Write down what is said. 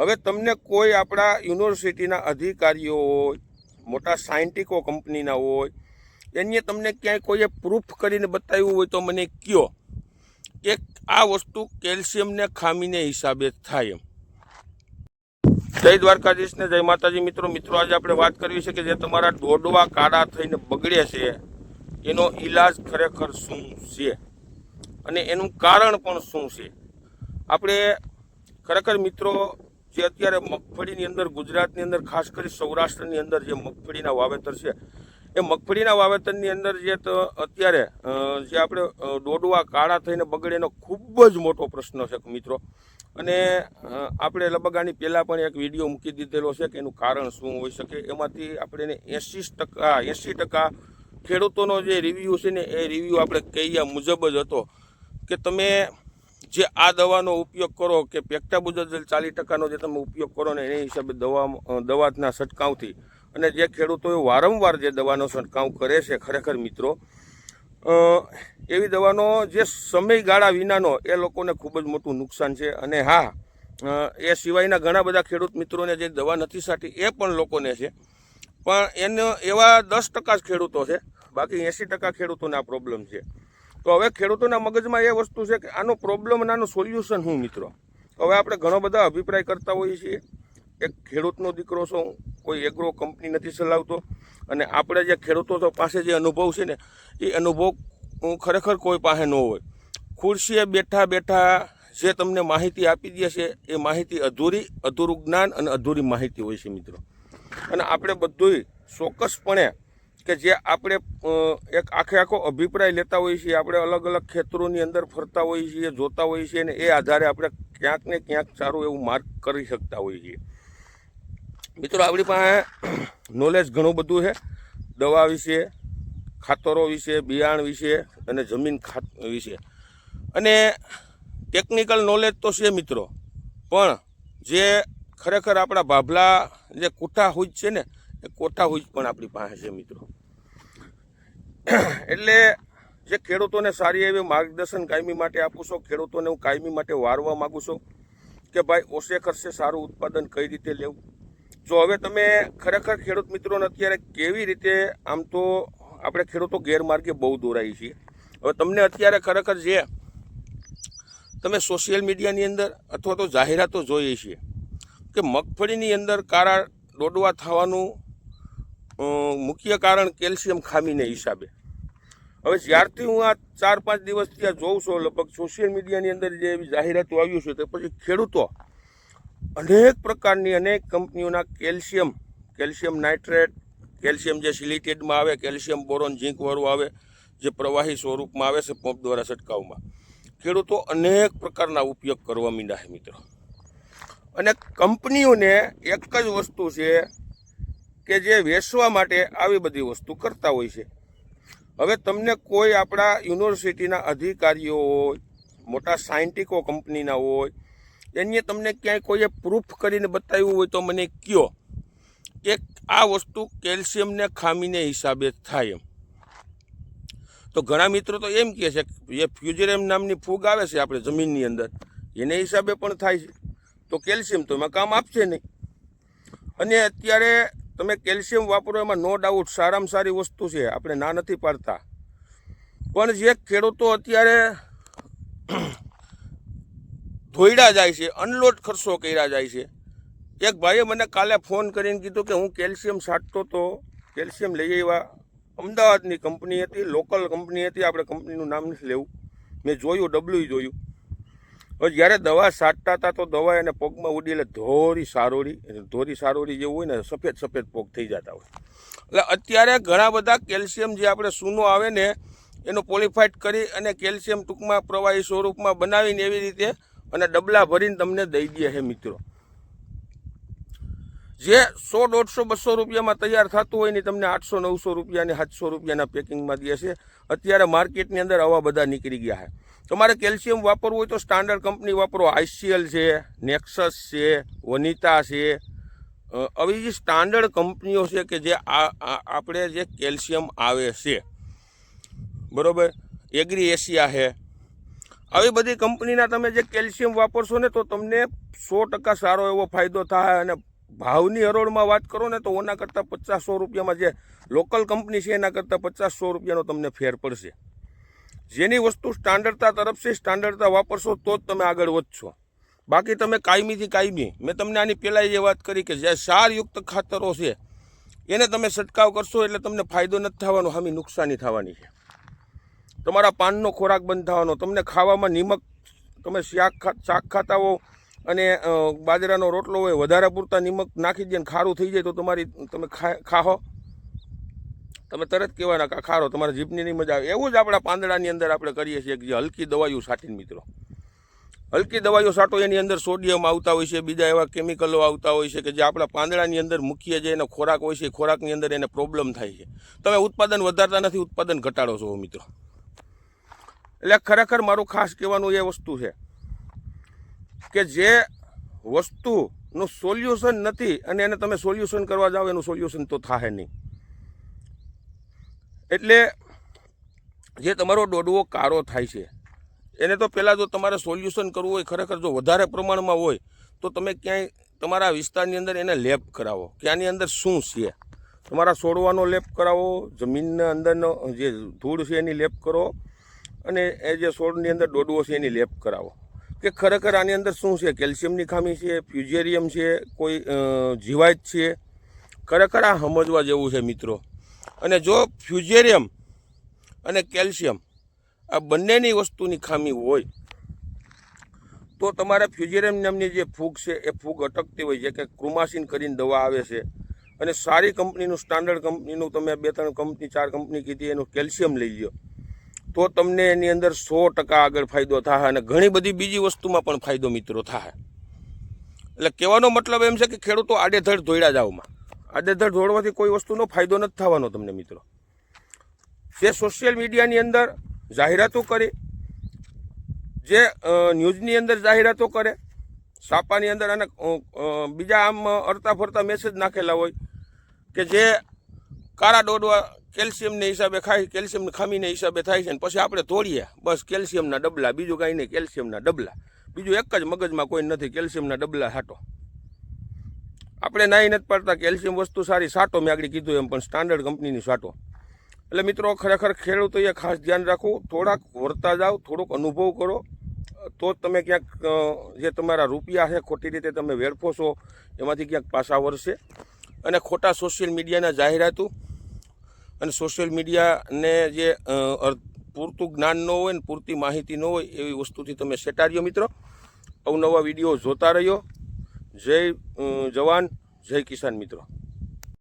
હવે તમને કોઈ આપણા યુનિવર્સિટીના અધિકારીઓ હોય, મોટા સાયન્ટિકો કંપનીના હોય, એને તમને ક્યાંય કોઈએ પ્રૂફ કરીને બતાવ્યું હોય તો મને કહો કે આ વસ્તુ કેલ્શિયમને ખામીને હિસાબે થાય એમ। જય દ્વારકાધીશ ને જય માતાજી મિત્રો આજે આપણે વાત કરવી છે કે જે તમારા દોડવા કાળા થઈને બગડે છે એનો ઈલાજ ખરેખર શું છે અને એનું કારણ પણ શું છે। આપણે ખરેખર મિત્રો જે અત્યારે મગફળીની અંદર ગુજરાતની અંદર ખાસ કરી સૌરાષ્ટ્રની અંદર જે મગફળીના વાવેતર છે એ મગફળીના વાવેતરની અંદર જે અત્યારે જે આપણે દોડવા કાળા થઈને બગડે એનો ખૂબ જ મોટો પ્રશ્ન છે મિત્રો। અને આપણે લગભગ આની પહેલાં પણ એક વિડીયો મૂકી દીધેલો છે કે એનું કારણ શું હોઈ શકે। એમાંથી આપણે 80% ખેડૂતોનો જે રિવ્યૂ છે ને એ રિવ્યૂ આપણે કહ્યા મુજબ જ હતો કે તમે જે આ દવાનો ઉપયોગ કરો કે પેક્ટાબુઝલ 40%નો જે તમે ઉપયોગ કરો ને એની હિસાબે દવાના છંટકાવથી અને જે ખેડૂતોએ વારંવાર જે દવાનો છંટકાવ કરે છે ખરેખર મિત્રો એવી દવાનો જે સમયગાળા વિનાનો એ લોકોને ખૂબ જ મોટું નુકસાન છે। અને હા, એ સિવાયના ઘણા બધા ખેડૂત મિત્રોને જે દવા નથી સાટી એ પણ લોકોને છે, પણ એનો એવા 10% જ ખેડૂતો છે, બાકી 80% ખેડૂતોને આ પ્રોબ્લેમ છે। તો હવે ખેડૂતોના મગજમાં એ વસ્તુ છે કે આનો પ્રોબ્લેમ અને આનું સોલ્યુશન શું મિત્રો। હવે આપણે ઘણો બધા અભિપ્રાય કરતા હોઈએ છીએ। એક ખેડૂતનો દીકરો છો, કોઈ એગ્રો કંપની નથી ચલાવતો, અને આપણે જે ખેડૂતો પાસે જે અનુભવ છે ને એ અનુભવ ખરેખર કોઈ પાસે ન હોય। ખુરશીએ બેઠા બેઠા જે તમને માહિતી આપી દે છે એ માહિતી અધૂરું જ્ઞાન અને અધૂરી માહિતી હોય છે મિત્રો। અને આપણે બધુંય ચોક્કસપણે કે જે આપણે એક આખો અભિપ્રાય લેતા હોઈએ છીએ, આપણે અલગ અલગ ખેતરોની અંદર ફરતા હોઈએ છીએ, જોતા હોઈએ છીએ, અને એ આધારે આપણે ક્યાંક ને ક્યાંક સારું એવું માર્ક કરી શકતા હોઈએ છીએ મિત્રો। આપણી પાસે નોલેજ ઘણું બધું છે દવા વિશે, ખાતરો વિશે, બિયાણ વિશે અને જમીન વિશે, અને ટેકનિકલ નોલેજ તો છે મિત્રો, પણ જે ખરેખર આપણા ભાભલા જે કોઠા હુજ છે ને એ કોઠા હુજ પણ આપણી પાસે છે મિત્રો। એટલે જે ખેડૂતોને સારી એવી માર્ગદર્શન કાયમી માટે આપું છું, ખેડૂતોને હું કાયમી માટે વારવા માગું છું કે ભાઈ ઓછે ખર્ચે સારું ઉત્પાદન કઈ રીતે લેવું। જો હવે તમે ખરેખર ખેડૂત મિત્રોને અત્યારે કેવી રીતે, આમ તો આપણે ખેડૂતો ગેરમાર્ગે બહુ દોરાઈએ છીએ। હવે તમને અત્યારે ખરેખર જે તમે સોશિયલ મીડિયાની અંદર અથવા તો જાહેરાતો જોઈએ છીએ કે મગફળીની અંદર કાળા દોડવા થવાનું મુખ્ય કારણ કેલ્શિયમ ખામીને હિસાબે। હવે જ્યારથી હું આ 4-5 દિવસથી આ જોઉં છું, લગભગ સોશિયલ મીડિયાની અંદર જે એવી જાહેરાતો આવ્યું છે તે પછી ખેડૂતો અનેક પ્રકારની અનેક કંપનીઓના કેલ્શિયમ નાઇટ્રેટ, કેલ્શિયમ જે સિલિકેટમાં આવે, કેલ્શિયમ બોરોન ઝીંકવાળું આવે જે પ્રવાહી સ્વરૂપમાં આવે છે પંપ દ્વારા છંટકાવમાં, ખેડૂતો અનેક પ્રકારના ઉપયોગ કરવા માંડ્યા છે મિત્રો। અને કંપનીઓને એક જ વસ્તુ છે કે જે વેચવા માટે આવી બધી વસ્તુ કરતા હોય છે। હવે તમને કોઈ આપણા યુનિવર્સિટીના અધિકારીઓ હોય, મોટા સાયન્ટિકો કંપનીના હોય, એને તમને ક્યાંય કોઈએ પ્રૂફ કરીને બતાવ્યું હોય તો મને કહો કે આ વસ્તુ કેલ્શિયમને ખામીને હિસાબે થાય એમ। તો ઘણા મિત્રો તો એમ કહે છે કે જે ફ્યુઝેરિયમ નામની ફૂગ આવે છે આપણે જમીનની અંદર એને હિસાબે પણ થાય છે, તો કેલ્શિયમ તો એમાં કામ આપશે નહીં। અને અત્યારે તમે કેલ્શિયમ વાપરો એમાં નો ડાઉટ સારામાં સારી વસ્તુ છે, આપણે ના નથી પાડતા, પણ જે ખેડૂતો અત્યારે ધોઈડા જાય છે, અનલોડ ખર્ચો કર્યા જાય છે। એક ભાઈએ મને કાલે ફોન કરીને કીધું કે હું કેલ્શિયમ છાંટતો તો, કેલ્શિયમ લઈ આવ્યા, અમદાવાદની કંપની હતી, લોકલ કંપની હતી, આપણે કંપનીનું નામ નથી લેવું, મેં જોયું, ડબલ્યુ જોયું। હવે જ્યારે દવા છાંટતા હતા તો દવા એને પગમાં ઉડી એટલે ધોરી સારોડી જેવું હોય ને સફેદ પગ થઈ જતા હોય। એટલે અત્યારે ઘણા બધા કેલ્શિયમ જે આપણે સૂનો આવે ને એનો પોલિફાઈડ કરી અને કેલ્શિયમ ટૂંકમાં પ્રવાહી સ્વરૂપમાં બનાવીને એવી રીતે અને ડબલા ભરીને તમને દઈ દે છે મિત્રો। જે 100-150-200 રૂપિયામાં તૈયાર થતું હોય ને તમને 800-900 રૂપિયા 700 રૂપિયાના પેકિંગમાં દે છે। અત્યારે માર્કેટની અંદર આવા બધા નીકળી ગયા છે। તમારે કેલ્શિયમ વાપરવું હોય તો સ્ટાન્ડર્ડ કંપની વાપરો, ICL છે, નેક્સસ છે, વનિતા છે, આવી જે સ્ટાન્ડર્ડ કંપનીઓ છે કે જે આપણે જે કેલ્શિયમ આવે છે બરાબર, એગ્રી એશિયા છે, આવી બધી કંપનીના તમે જે કેલ્શિયમ વાપરશો ને તો તમને 100% સારો એવો ફાયદો થાય. અને ભાવની હરોળમાં વાત કરો ને તો ઓના કરતાં 50-100 રૂપિયામાં જે લોકલ કંપની છે એના કરતાં 50-100 રૂપિયાનો તમને ફેર પડશે. જેની વસ્તુ સ્ટાન્ડર્ડતા તરફ છે, સ્ટાન્ડર્ડતા વાપરશો તો જ તમે આગળ વધશો. બાકી તમે કાયમીથી કાયમી, મેં તમને આની પહેલાં એ વાત કરી કે જે ક્ષારયુક્ત ખાતરો છે એને તમે છંટકાવ કરશો એટલે તમને ફાયદો નથી થવાનો, સામી નુકસાની થવાની છે. તમારા પાનનો ખોરાક બંધ થવાનો, તમને ખાવામાં નિમક, તમે શાક ખાતા હો અને બાજરાનો રોટલો હોય વધારે પૂરતા નિમક નાખી દે ને ખારું થઈ જાય તો તમે ખાહો, તમે તરત કહેવાના કે ખારો, તમારા જીભની નહીં મજા આવે. એવું જ આપણા પાંદડાની અંદર આપણે કરીએ છીએ કે જે હલકી દવાઈઓ છાંટીને મિત્રો, હલકી દવાઈઓ છાંટો એની અંદર સોડિયમ આવતા હોય છે, બીજા એવા કેમિકલો આવતા હોય છે કે જે આપણા પાંદડાની અંદર મુખ્ય જે એનો ખોરાક હોય છે, ખોરાકની અંદર એને પ્રોબ્લેમ થાય છે. તમે ઉત્પાદન વધારતા નથી, ઉત્પાદન ઘટાડો છો મિત્રો. એટલે ખરેખર મારું ખાસ કહેવાનું એ વસ્તુ છે કે જે વસ્તુનું સોલ્યુશન નથી અને એને તમે સોલ્યુશન કરવા જાઓ એનું સોલ્યુશન તો થાય નહીં. એટલે જે તમારો ડોડવો કારો થાય છે એને તો પહેલાં જો તમારે સોલ્યુશન કરવું હોય, ખરેખર જો વધારે પ્રમાણમાં હોય તો તમે ક્યાંય તમારા વિસ્તારની અંદર એને લેપ કરાવો કે આની અંદર શું છે. તમારા છોડવાનો લેપ કરાવો, જમીનના અંદરનો જે ધૂળ છે એની લેપ કરો અને એ જે છોડની અંદર ડોડવો છે એની લેપ કરાવો કે ખરેખર આની અંદર શું છે, કેલ્શિયમની ખામી છે, ફ્યુઝેરિયમ છે, કોઈ જીવાત છે. ખરેખર આ સમજવા જેવું છે મિત્રો. અને જો ફ્યુઝેરિયમ અને કેલ્શિયમ આ બંનેની વસ્તુની ખામી હોય તો તમારે ફ્યુઝેરિયમ નામની જે ફૂગ છે એ ફૂગ અટકતી હોય છે કે ક્રુમાસીન કરીને દવા આવે છે અને સારી કંપનીનું, સ્ટાન્ડર્ડ કંપનીનું, તમે 2-3 કંપની 4 કંપની કીધી એનું કેલ્શિયમ લઈ લો તો તમને એની અંદર 100% આગળ ફાયદો થાય અને ઘણી બધી બીજી વસ્તુમાં પણ ફાયદો મિત્રો થાય. એટલે કહેવાનો મતલબ એમ છે કે ખેડૂતો આડેધડ દોડ્યા જાવમાં, આડેધડ દોડવાથી કોઈ વસ્તુનો ફાયદો નથી થવાનો તમને મિત્રો. જે સોશિયલ મીડિયાની અંદર જાહેરાતો કરે, જે ન્યૂઝની અંદર જાહેરાતો કરે, છાપાની અંદર અને બીજા આમ અરતા ફરતા મેસેજ નાખેલા હોય કે જે કાળા ડોડવા કેલ્શિયમને હિસાબે ખાય, કેલ્શિયમની ખામીને હિસાબે થાય છે ને પછી આપણે તોડીએ બસ કેલ્શિયમના ડબલા, બીજું કાંઈ નહીં, કેલ્શિયમના ડબલા, બીજું એક જ મગજમાં કોઈ નથી, કેલ્શિયમના ડબલા છાંટો. આપણે નાઈ નથી પાડતા, કેલ્શિયમ વસ્તુ સારી છાંટો, મેં આગળ કીધું એમ, પણ સ્ટાન્ડર્ડ કંપનીની છાંટો. એટલે મિત્રો ખરેખર ખેડૂતોએ ખાસ ધ્યાન રાખવું, થોડાક વરતા જાઓ, થોડોક અનુભવ કરો તો જ તમે ક્યાંક જે તમારા રૂપિયા છે ખોટી રીતે તમે વેડફો છો એમાંથી ક્યાંક પાછા વળશે. અને ખોટા સોશિયલ મીડિયાના જાહેરાતો અને સોશિયલ મીડિયાને જે પૂરતું જ્ઞાન ન હોય ને પૂરતી માહિતી ન હોય એવી વસ્તુથી તમે સેટાર્યો મિત્રો. અવનવા વિડીયો જોતા રહ્યો. જય જવાન, જય કિસાન મિત્રો.